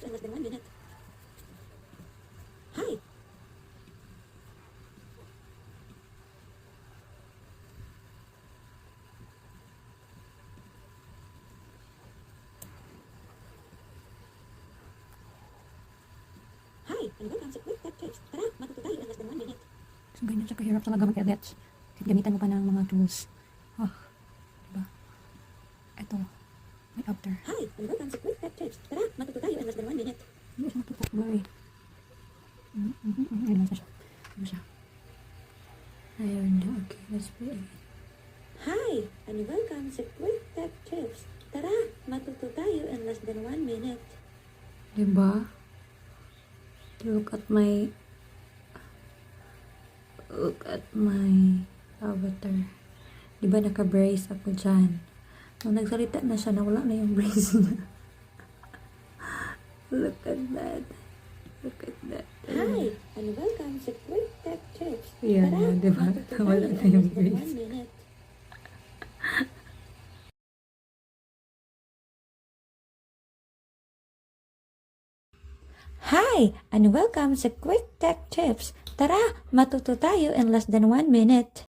in less than 1 minute. Hi. Hi, and welcome sa Quick Tech Tips. Tara, matuto tayo in less than 1 minute. So, ganyan siya kahirap talaga mag-edit. Gamitan mo pa ng mga tools. Diba? Ito. May after. Hi, and welcome sa Quick Tech Tips. Tara, matuto tayo in less than 1 minute. Hindi siya matutok. Blurry. Ayun lang siya. Ano siya? Ayun na. Okay, let's play again. Hi, and welcome sa Quick Tech Tips. Tara, matuto tayo in less than 1 minute. Diba? Look at my avatar. Diba naka-brace ako dyan? Nung nagsalita na siya, nawala na yung brace niya. Look at that. Look at that. Hi, and welcome sa Quick Tech Tips. Yeah, Tara, diba? matuto tayo Wala in na yung less than brace. 1 minute. Hi, and welcome sa Quick Tech Tips. Tara, matuto tayo in less than 1 minute.